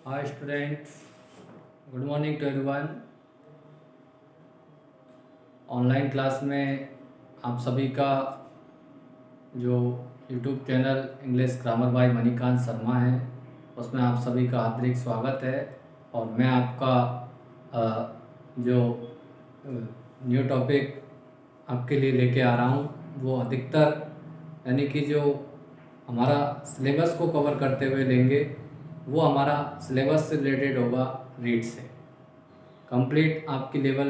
Hi students, good morning to everyone। Online class में आप सभी का जो YouTube channel English grammar bye Manikant Sharma है उसमें आप सभी का हार्दिक स्वागत है। और मैं आपका जो न्यू टॉपिक आपके लिए लेके आ रहा हूँ वो अधिकतर यानी कि जो हमारा सिलेबस को कवर करते हुए लेंगे वो हमारा सिलेबस से रिलेटेड होगा। रीड से कंप्लीट आपकी लेवल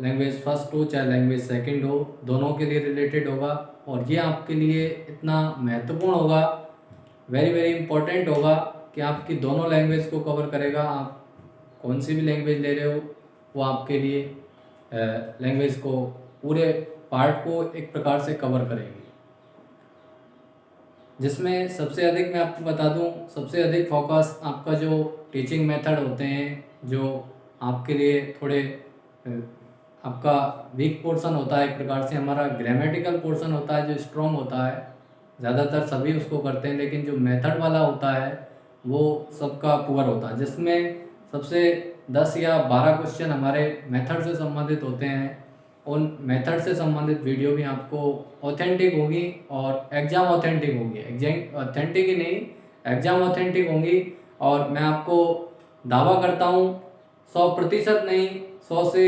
लैंग्वेज फर्स्ट हो चाहे लैंग्वेज सेकंड हो, दोनों के लिए रिलेटेड होगा। और ये आपके लिए इतना महत्वपूर्ण होगा, वेरी वेरी इम्पोर्टेंट होगा कि आपकी दोनों लैंग्वेज को कवर करेगा। आप कौन सी भी लैंग्वेज ले रहे हो वो आपके लिए लैंग्वेज को पूरे पार्ट को एक प्रकार से कवर करेगी। जिसमें सबसे अधिक मैं आपको बता दूं, सबसे अधिक फोकस आपका जो टीचिंग मेथड होते हैं, जो आपके लिए थोड़े आपका वीक पोर्शन होता है, एक प्रकार से हमारा ग्रामेटिकल पोर्शन होता है जो स्ट्रॉन्ग होता है, ज़्यादातर सभी उसको करते हैं। लेकिन जो मेथड वाला होता है वो सबका पुअर होता है, जिसमें सबसे 10 या 12 क्वेश्चन हमारे मेथड से संबंधित होते हैं। उन मेथड से संबंधित वीडियो भी आपको ऑथेंटिक होगी और एग्ज़ाम ऑथेंटिक होगी। एग्जाम ऑथेंटिक ही नहीं, एग्ज़ाम ऑथेंटिक होंगी। और मैं आपको दावा करता हूँ 100% नहीं, 100 से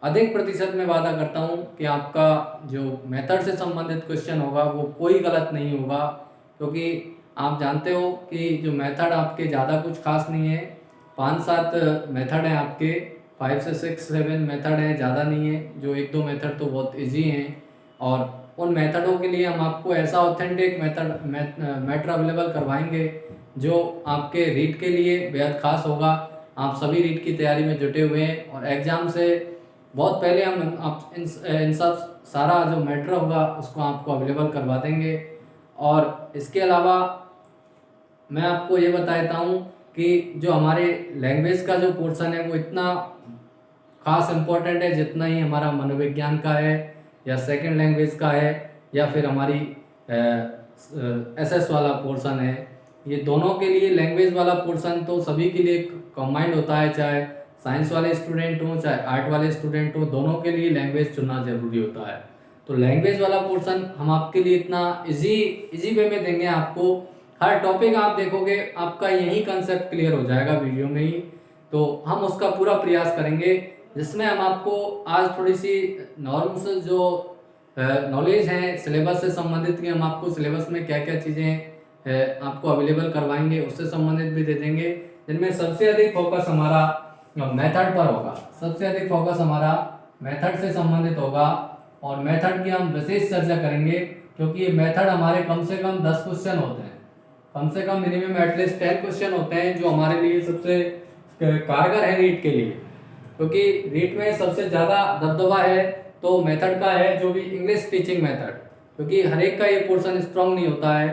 अधिक प्रतिशत में वादा करता हूँ कि आपका जो मेथड से संबंधित क्वेश्चन होगा वो कोई गलत नहीं होगा। क्योंकि आप जानते हो कि जो मेथड आपके ज़्यादा कुछ खास नहीं है, 5-7 मेथड हैं आपके, 5 से 6-7 मेथड हैं, ज़्यादा नहीं है। जो 1-2 मेथड तो बहुत इजी हैं और उन मेथडों के लिए हम आपको ऐसा ऑथेंटिक मैटर अवेलेबल करवाएंगे जो आपके रीड के लिए बेहद खास होगा। आप सभी रीड की तैयारी में जुटे हुए हैं और एग्ज़ाम से बहुत पहले हम आप इन सब सारा जो मैटर होगा उसको आपको अवेलेबल करवा देंगे। और इसके अलावा मैं आपको ये बता देता हूँ कि जो हमारे लैंग्वेज का जो पोर्शन है वो इतना खास इम्पोर्टेंट है जितना ही हमारा मनोविज्ञान का है या सेकंड लैंग्वेज का है या फिर हमारी एसएस वाला पोर्शन है। ये दोनों के लिए लैंग्वेज वाला पोर्शन तो सभी के लिए कंबाइंड होता है, चाहे साइंस वाले स्टूडेंट हो चाहे आर्ट वाले स्टूडेंट हो, दोनों के लिए लैंग्वेज चुनना जरूरी होता है। तो लैंग्वेज वाला पोर्शन हम आपके लिए इतना इजी वे में देंगे आपको। हर टॉपिक आप देखोगे आपका यही कंसेप्ट क्लियर हो जाएगा वीडियो में ही। तो हम उसका पूरा प्रयास करेंगे जिसमें हम आपको आज थोड़ी सी नॉर्म्स जो नॉलेज है सिलेबस से संबंधित, कि हम आपको सिलेबस में क्या क्या चीज़ें आपको अवेलेबल करवाएंगे उससे संबंधित भी दे देंगे। जिनमें सबसे अधिक फोकस हमारा मेथड पर होगा, सबसे अधिक फोकस हमारा मेथड से संबंधित होगा। और मेथड की हम विशेष चर्चा करेंगे क्योंकि ये मेथड हमारे कम से कम 10 क्वेश्चन होते हैं, कम से कम मिनिमम एटलीस्ट 10 क्वेश्चन होते हैं जो हमारे लिए सबसे कारगर है रीट के लिए। क्योंकि रीट में सबसे ज़्यादा दबदबा है तो मेथड का है, जो भी इंग्लिश टीचिंग मेथड, क्योंकि हर एक का ये पोर्शन स्ट्रांग नहीं होता है।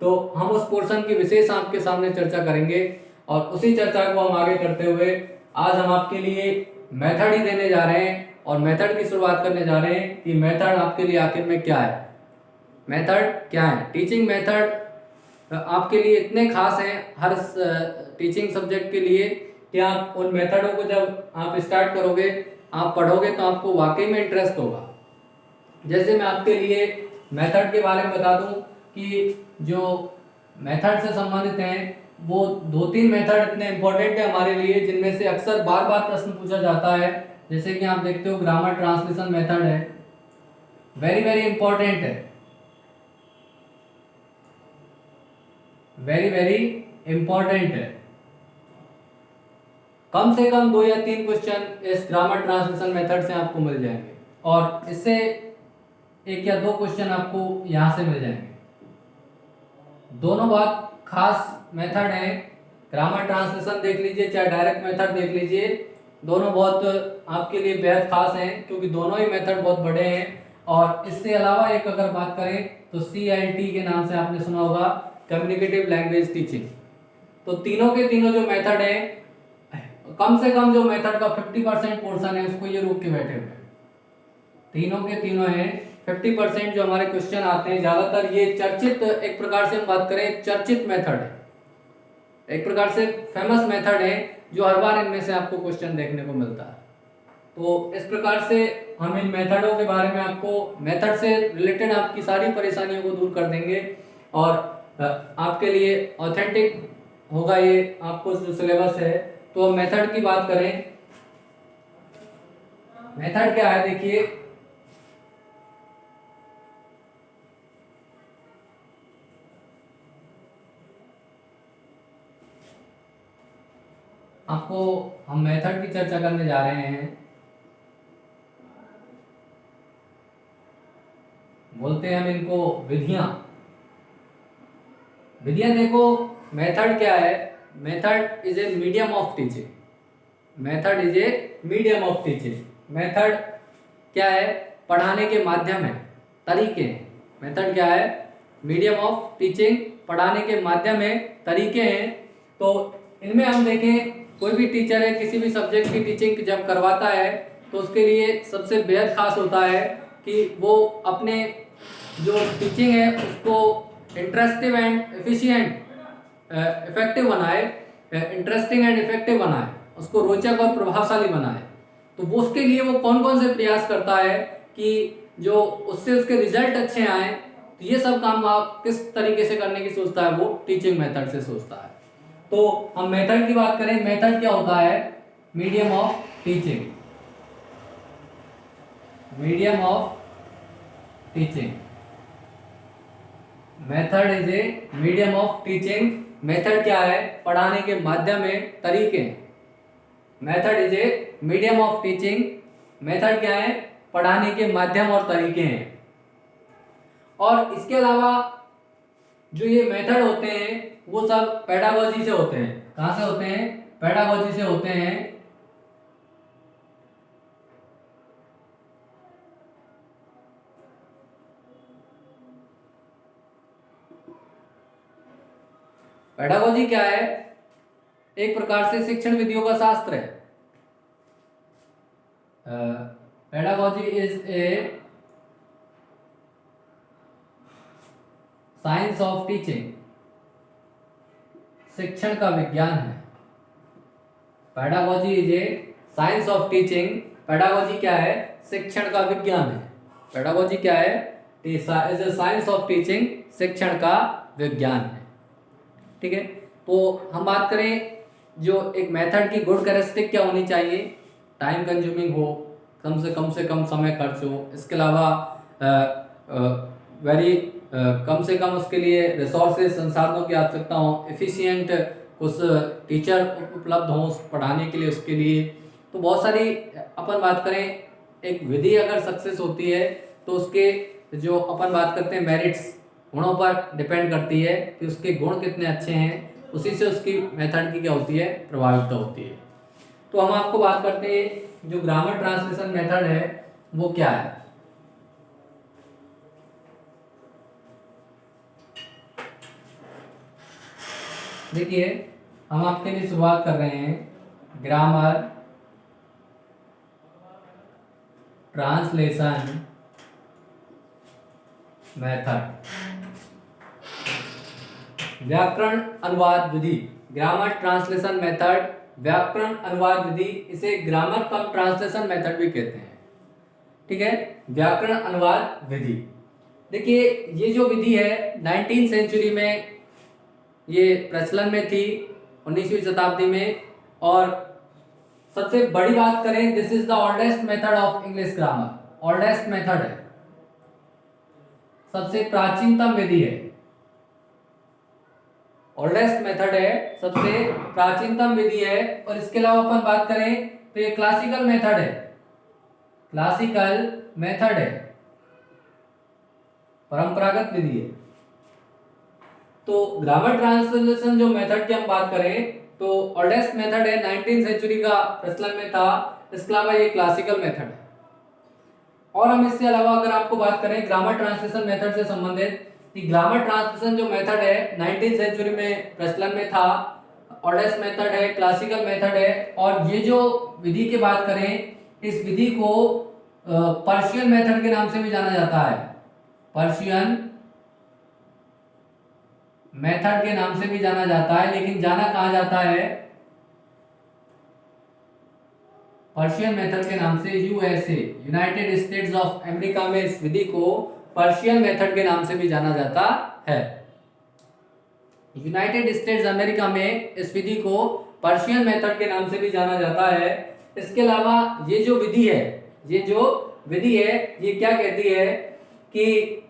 तो हम उस पोर्शन की विशेष आपके सामने चर्चा करेंगे और उसी चर्चा को हम आगे करते हुए आज हम आपके लिए मेथड ही देने जा रहे हैं और मेथड की शुरुआत करने जा रहे हैं कि मेथड आपके लिए आखिर में क्या है। मेथड क्या है? टीचिंग मेथड आपके लिए इतने खास हैं हर टीचिंग सब्जेक्ट के लिए कि आप उन मेथडों को जब आप स्टार्ट करोगे, आप पढ़ोगे तो आपको वाकई में इंटरेस्ट होगा। जैसे मैं आपके लिए मेथड के बारे में बता दूं कि जो मेथड से संबंधित हैं वो 2-3 मेथड इतने इंपॉर्टेंट है हमारे लिए जिनमें से अक्सर बार बार प्रश्न पूछा जाता है। जैसे कि आप देखते हो ग्रामर ट्रांसलेशन मेथड है, वेरी वेरी इंपॉर्टेंट है, वेरी वेरी इंपॉर्टेंट है। कम से कम 2 या 3 क्वेश्चन इस ग्रामर ट्रांसलेशन मेथड से आपको मिल जाएंगे और इससे 1 या 2 क्वेश्चन आपको यहाँ से मिल जाएंगे। दोनों बहुत खास मेथड हैं, ग्रामर ट्रांसलेशन देख लीजिए चाहे डायरेक्ट मेथड देख लीजिए, दोनों बहुत आपके लिए बेहद खास हैं क्योंकि दोनों ही मेथड बहुत बड़े हैं। और इससे अलावा एक अगर बात करें तो CLT के नाम से आपने सुना होगा, कम्युनिकेटिव लैंग्वेज टीचिंग। तो तीनों के तीनों जो मेथड हैं, कम से कम जो मेथड का 50% पोर्शन है उसको ये रोक के बैठे हुए हैं। तीनों के तीनों हैं 50% जो हमारे क्वेश्चन आते हैं, ज्यादातर ये चर्चित, एक प्रकार से हम बात करें चर्चित मेथड है। एक प्रकार से फेमस मेथड है जो हर बार इनमें से आपको क्वेश्चन देखने को मिलता है। तो इस प्रकार से हम इन मेथडों के बारे में आपको मेथड से रिलेटेड आपकी सारी परेशानियों को दूर कर देंगे और आपके लिए ऑथेंटिक होगा ये आपको जो सिलेबस है। तो मेथड की बात करें, मेथड क्या है देखिए, आपको हम मेथड की चर्चा करने जा रहे हैं। बोलते हैं हम इनको विधियां। विधियां देखो, मेथड क्या है, method is a medium of teaching. Method is a medium of teaching. Method क्या है, पढ़ाने के माध्यम है, तरीके हैं। मेथड क्या है, मीडियम ऑफ टीचिंग, पढ़ाने के माध्यम है, तरीके हैं। तो इनमें हम देखें, कोई भी टीचर है किसी भी सब्जेक्ट की टीचिंग जब करवाता है तो उसके लिए सबसे बेहद खास होता है कि वो अपने जो टीचिंग है उसको इंटरेस्टिव एंड एफिशिएंट इफेक्टिव बनाए, इंटरेस्टिंग एंड इफेक्टिव बनाए, उसको रोचक और प्रभावशाली बनाए। तो वो उसके लिए वो कौन कौन से प्रयास करता है कि जो उससे उसके रिजल्ट अच्छे आए। तो ये सब काम आप किस तरीके से करने की सोचता है, वो टीचिंग मेथड से सोचता है। तो हम मेथड की बात करें, मेथड क्या होता है, medium of teaching. Medium of teaching, method is a medium of teaching. Method क्या है, पढ़ाने के माध्यम है, तरीके। Method is a medium of teaching. Method क्या है, पढ़ाने के माध्यम और तरीके हैं। और इसके अलावा जो ये मेथड होते हैं वो सब पेडागोजी से होते हैं। कहां से होते हैं, पेडागोजी से होते हैं। पेडागोजी क्या है, एक प्रकार से शिक्षण विधियों का शास्त्र है। Pedagogy is a science of teaching, शिक्षण का विज्ञान है। Pedagogy is a science of teaching. Pedagogy क्या है, शिक्षण का विज्ञान है। पेडागोजी क्या है, is a science of teaching, शिक्षण का विज्ञान है। ठीक है, तो हम बात करें जो एक मेथड की गुड कैरेक्टरिस्टिक क्या होनी चाहिए, टाइम कंज्यूमिंग हो, कम से कम समय खर्च हो। इसके अलावा कम से कम उसके लिए रिसोर्सेज, संसाधनों की आवश्यकता हो, एफिशिएंट कुछ टीचर उपलब्ध हों उस पढ़ाने के लिए, उसके लिए। तो बहुत सारी अपन बात करें, एक विधि अगर सक्सेस होती है तो उसके जो अपन बात करते हैं मेरिट्स, गुणों पर डिपेंड करती है कि उसके गुण कितने अच्छे हैं, उसी से उसकी मेथड की क्या होती है, प्रभावित होती है। तो हम आपको बात करते हैं जो ग्रामर ट्रांसलेशन मेथड है वो क्या है। देखिए, हम आपके लिए शुरुआत कर रहे हैं ग्रामर ट्रांसलेशन मेथड, व्याकरण अनुवाद विधि। ग्रामर ट्रांसलेशन मेथड, व्याकरण अनुवाद विधि, इसे ग्रामर कम ट्रांसलेशन मेथड भी कहते हैं। ठीक है, व्याकरण अनुवाद विधि। देखिए, ये जो विधि है 19वीं सेंचुरी में ये प्रचलन में थी, 19वीं शताब्दी में। और सबसे बड़ी बात करें, this is the oldest method of English grammar. Oldest method है, सबसे प्राचीनतम विधि है। ओल्डेस्ट मेथड है, सबसे प्राचीनतम विधि है। और इसके अलावा अपन बात करें तो ये क्लासिकल मेथड है, क्लासिकल मेथड है, परंपरागत विधि है। तो ग्रामर ट्रांसलेशन जो मेथड की हम बात करें तो ओल्डेस्ट मेथड है, 19वीं सेंचुरी का प्रचलन में था। इसके अलावा ये क्लासिकल मेथड है। और हम इससे अलावा अगर आपको बात करें ग्रामर ट्रांसलेशन मेथड से संबंधित, कि ग्रामर ट्रांसलेशन जो मेथड है 19वीं सेंचुरी में प्रचलन में था, ओल्डेस्ट मेथड है, क्लासिकल मेथड है। और ये जो विधि की बात करें, इस विधि को पर्शियन मेथड के नाम से भी जाना जाता है। पर्शियन मेथड के नाम से भी जाना जाता है, लेकिन जाना कहाँ जाता है? पर्शियन मेथड के नाम से, USA, United states of America में इस विधि को पर्शियन मेथड के नाम से भी जाना जाता है। यूनाइटेड स्टेट्स अमेरिका में इस विधि को पर्शियन मेथड के नाम से भी जाना जाता है। इसके अलावा ये जो विधि है, ये क्या कहती है कि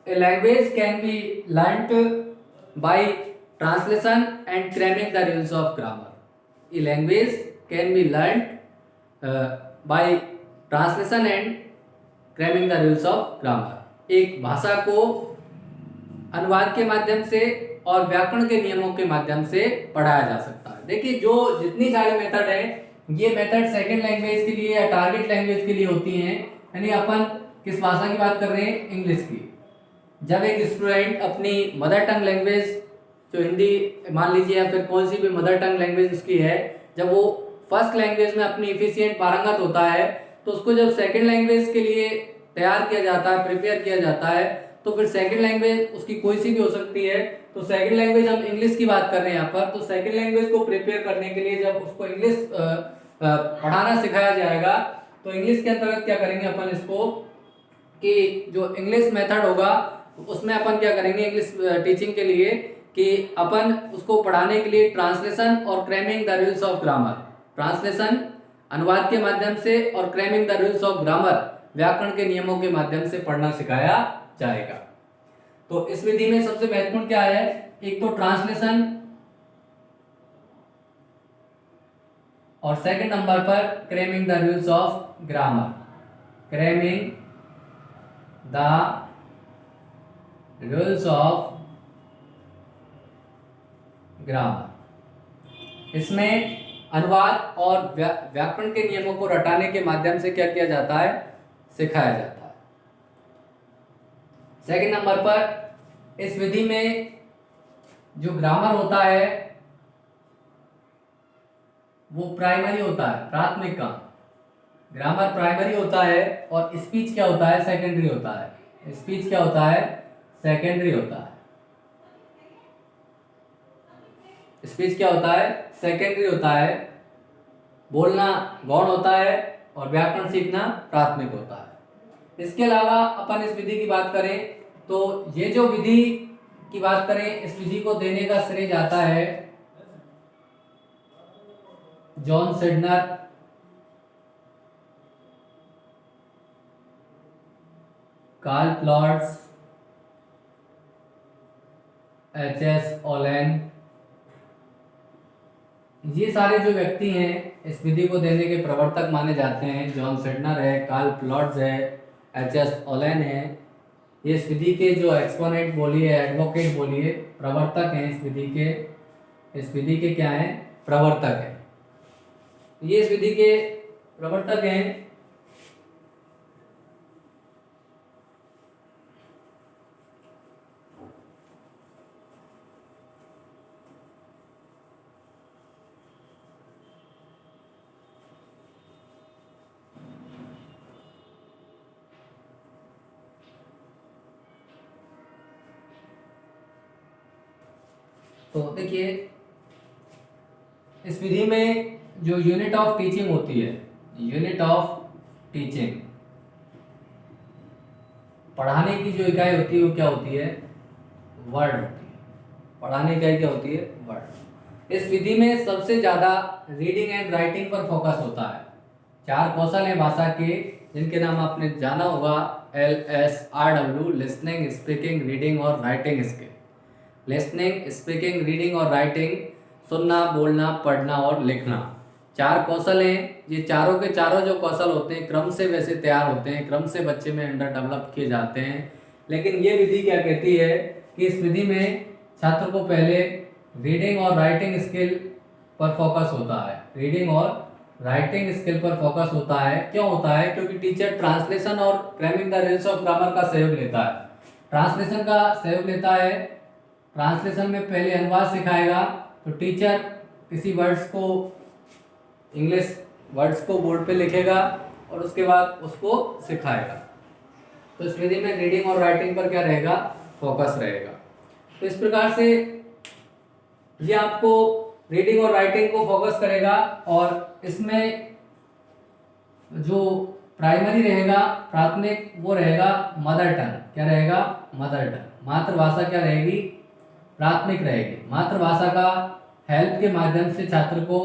a language can be learnt by translation and cramming the rules of grammar. A language can be learnt by translation and cramming the rules of grammar. एक भाषा को अनुवाद के माध्यम से और व्याकरण के नियमों के माध्यम से पढ़ाया जा सकता है। देखिए, जो जितनी सारे मेथड है, ये मेथड सेकेंड लैंग्वेज के लिए या टारगेट लैंग्वेज के लिए होती हैं। यानी अपन किस भाषा की बात कर रहे हैं? इंग्लिश की। जब एक स्टूडेंट अपनी मदर टंग लैंग्वेज, जो हिंदी मान लीजिए या फिर कौन सी भी मदर टंग लैंग्वेज उसकी है, जब वो फर्स्ट लैंग्वेज में अपनी इफिशिएंट पारंगत होता है, तो उसको जब सेकंड लैंग्वेज के लिए तैयार किया जाता है, प्रिपेयर किया जाता है, तो फिर सेकंड लैंग्वेज उसकी कोई सी भी हो सकती है। तो सेकंड लैंग्वेज हम इंग्लिश की बात कर रहे हैं यहाँ पर। तो सेकंड लैंग्वेज को प्रिपेयर करने के लिए जब उसको इंग्लिश पढ़ाना सिखाया जाएगा, तो इंग्लिश के अंतर्गत क्या करेंगे अपन इसको, कि जो इंग्लिश मेथड होगा उसमें अपन क्या करेंगे इंग्लिश टीचिंग के लिए, कि अपन उसको पढ़ाने के लिए ट्रांसलेशन और cramming the rules of grammar, translation अनुवाद के माध्यम से और cramming the rules of grammar व्याकरण के नियमों के माध्यम से पढ़ना सिखाया जाएगा। तो इस विधि में सबसे महत्वपूर्ण क्या है? एक तो ट्रांसलेशन, और सेकंड नंबर पर cramming the rules of grammar, cramming the rules of grammar. इसमें अनुवाद और व्याकरण के नियमों को रटाने के माध्यम से क्या किया जाता है? सिखाया जाता है। सेकंड नंबर पर इस विधि में जो ग्रामर होता है वो प्राइमरी होता है, प्राथमिक का ग्रामर प्राइमरी होता है, और स्पीच क्या होता है? सेकेंडरी होता है। स्पीच क्या होता है? सेकेंडरी होता है। स्पीच क्या होता है? सेकेंडरी होता है। बोलना गौण होता है और व्याकरण सीखना प्राथमिक होता है। इसके अलावा अपन इस विधि की बात करें तो ये जो विधि की बात करें, इस विधि को देने का श्रेय जाता है जॉन सिडनर, कार्ल प्लॉट्स, एच.एस. ओलेन। ये सारे जो व्यक्ति हैं इस विधि को देने के प्रवर्तक माने जाते हैं। जॉन सिडनर है, कार्ल प्लॉट्स है, एच.एस. ओलेन है। ये इस विधि के जो एक्सपोनेंट बोलिए, एडवोकेट बोलिए, प्रवर्तक हैं इस विधि के क्या हैं? प्रवर्तक हैं। ये इस विधि के प्रवर्तक हैं। तो देखिए, इस विधि में जो यूनिट ऑफ टीचिंग होती है, यूनिट ऑफ टीचिंग, पढ़ाने की जो इकाई होती है वो क्या होती है? वर्ड होती है। पढ़ाने की इकाई क्या होती है? वर्ड। इस विधि में सबसे ज्यादा रीडिंग एंड राइटिंग पर फोकस होता है। 4 कौशल हैं भाषा के, जिनके नाम आपने जाना होगा, LSRW, लिसनिंग, स्पीकिंग, रीडिंग और writing skill. Listening, speaking, reading और राइटिंग, सुनना, बोलना, पढ़ना और लिखना, 4 कौशल हैं। ये चारों के चारों जो कौशल होते हैं क्रम से वैसे तैयार होते हैं, क्रम से बच्चे में अंडर डेवलप किए जाते हैं। लेकिन ये विधि क्या कहती है कि इस विधि में छात्र को पहले रीडिंग और राइटिंग स्किल पर फोकस होता है। रीडिंग और राइटिंग स्किल पर फोकस होता है। क्यों होता है? क्योंकि टीचर ट्रांसलेशन और cramming the rules of grammar का सहयोग लेता है। ट्रांसलेशन का सहयोग लेता है। ट्रांसलेशन में पहले अनुवाद सिखाएगा, तो टीचर किसी वर्ड्स को, इंग्लिश वर्ड्स को बोर्ड पे लिखेगा और उसके बाद उसको सिखाएगा। तो इस विधि में रीडिंग और राइटिंग पर क्या रहेगा? फोकस रहेगा। तो इस प्रकार से ये आपको रीडिंग और राइटिंग को फोकस करेगा। और इसमें जो प्राइमरी रहेगा, प्राथमिक, वो रहेगा मदर टंग। क्या रहेगा? Mother tongue. मातृभाषा क्या रहेगी? प्राथमिक रहेगी। मातृभाषा का हेल्प के माध्यम से छात्र को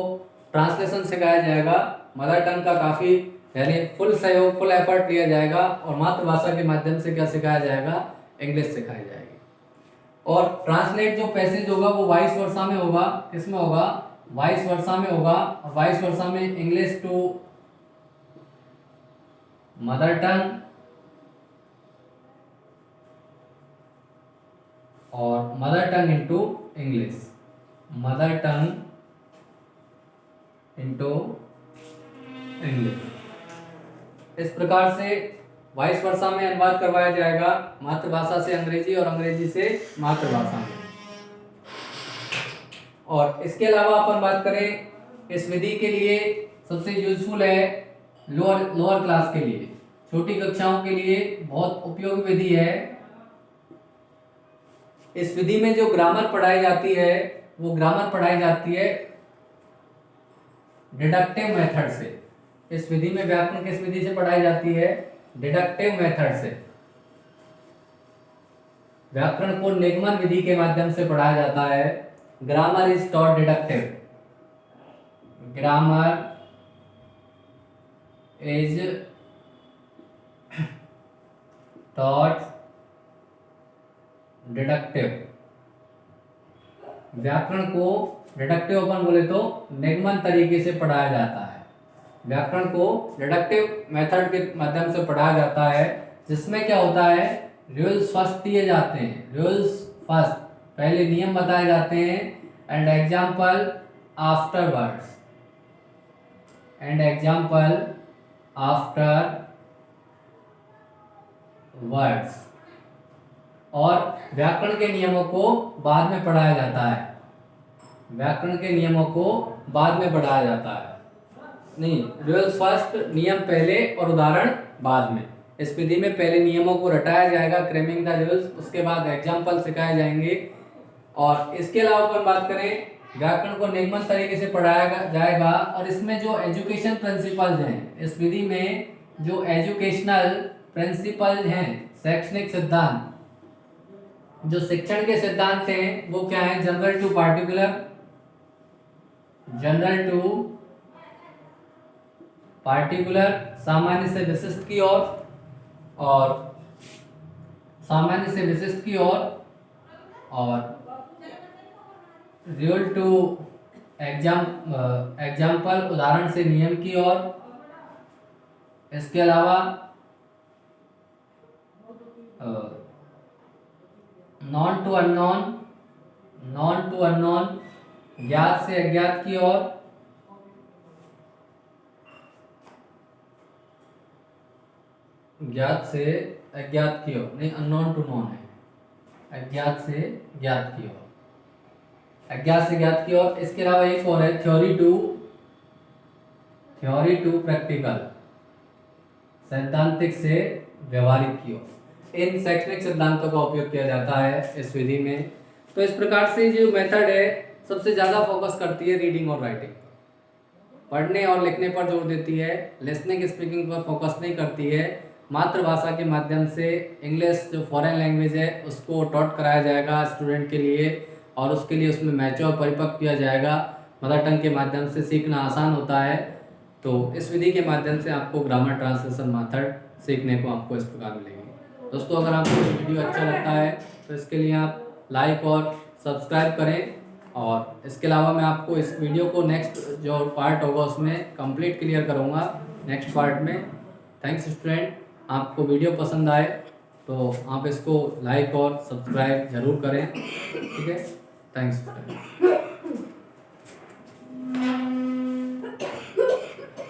ट्रांसलेशन सिखाया जाएगा। मदर टंग का काफ़ी यानी फुल सहयोग, फुल एफर्ट लिया जाएगा। और मातृभाषा के माध्यम से क्या सिखाया जाएगा? इंग्लिश सिखाई जाएगी। और ट्रांसलेट जो पैसेज होगा वो वाइस वर्सा में होगा। किसमें होगा? वाइस वर्सा में होगा। और वाइस वर्सा में इंग्लिश टू मदर टंग और mother tongue into English, mother tongue into English. इस प्रकार से वाइस वर्सा में अनुवाद करवाया जाएगा, मातृभाषा से अंग्रेजी और अंग्रेजी से मातृभाषा में। और इसके अलावा अपन बात करें इस विधि के लिए सबसे यूजफुल है लोअर क्लास के लिए, छोटी कक्षाओं के लिए बहुत उपयोगी विधि है। इस विधि में जो ग्रामर पढ़ाई जाती है वो ग्रामर पढ़ाई जाती है डिडक्टिव मेथड से। इस विधि में व्याकरण किस विधि से पढ़ाई जाती है? डिडक्टिव मेथड से। व्याकरण को निगमन विधि के माध्यम से पढ़ाया जाता है। Grammar is taught deductive, grammar is taught deductive. व्याकरण को डिडक्टिव अपन बोले तो निगमन तरीके से पढ़ाया जाता है। व्याकरण को डिडक्टिव मेथड के माध्यम से पढ़ाया जाता है, जिसमें क्या होता है? रूल्स फर्स्ट दिए जाते हैं। रूल्स फर्स्ट, पहले नियम बताए जाते हैं। And example afterwards, and example after words. और व्याकरण के नियमों को बाद में पढ़ाया जाता है। व्याकरण के नियमों को बाद में पढ़ाया जाता है। नहीं, रूल्स फर्स्ट, नियम पहले और उदाहरण बाद में। इस विधि में पहले नियमों को रटाया जाएगा, क्रेमिंग द रूल्स, उसके बाद एग्जाम्पल सिखाए जाएंगे। और इसके अलावा अपन बात करें, व्याकरण को निगमन तरीके से पढ़ाया जाएगा। और इसमें जो एजुकेशन प्रिंसिपल्स हैं, इस विधि में जो एजुकेशनल प्रिंसिपल हैं, शैक्षणिक सिद्धांत, जो शिक्षण के सिद्धांत हैं वो क्या है? General to particular, general to particular, सामान्य से विशिष्ट की ओर, और सामान्य से विशिष्ट की ओर, और रियल टू एग्जाम्पल, उदाहरण से नियम की ओर। इसके अलावा known to unknown, known to unknown, ज्ञात से अज्ञात की ओर, ज्ञात से अज्ञात की ओर, नहीं अननोन टू नॉन है, अज्ञात से ज्ञात की ओर, अज्ञात से ज्ञात की ओर। इसके अलावा एक और है थ्योरी टू प्रैक्टिकल, सैद्धांतिक से व्यवहारिक की ओर। इन शैक्षणिक सिद्धांतों का उपयोग किया जाता है इस विधि में। तो इस प्रकार से जो मेथड है सबसे ज़्यादा फोकस करती है रीडिंग और राइटिंग, पढ़ने और लिखने पर जोर देती है, लिसनिंग स्पीकिंग पर फोकस नहीं करती है। मातृभाषा के माध्यम से इंग्लिश जो फॉरेन लैंग्वेज है उसको टॉट कराया जाएगा स्टूडेंट के लिए, और उसके लिए उसमें मैच्योर परिपक्व किया जाएगा। मदर टंग के माध्यम से सीखना आसान होता है। तो इस विधि के माध्यम से आपको ग्रामर ट्रांसलेशन मेथड सीखने को आपको इस प्रकार मिलेंगे। दोस्तों, अगर आपको वीडियो अच्छा लगता है तो इसके लिए आप लाइक और सब्सक्राइब करें। और इसके अलावा मैं आपको इस वीडियो को नेक्स्ट जो पार्ट होगा उसमें कंप्लीट क्लियर करूँगा नेक्स्ट पार्ट में। थैंक्स स्टूडेंट, आपको वीडियो पसंद आए तो आप इसको लाइक और सब्सक्राइब ज़रूर करें। ठीक है, थैंक्स स्टूडेंट।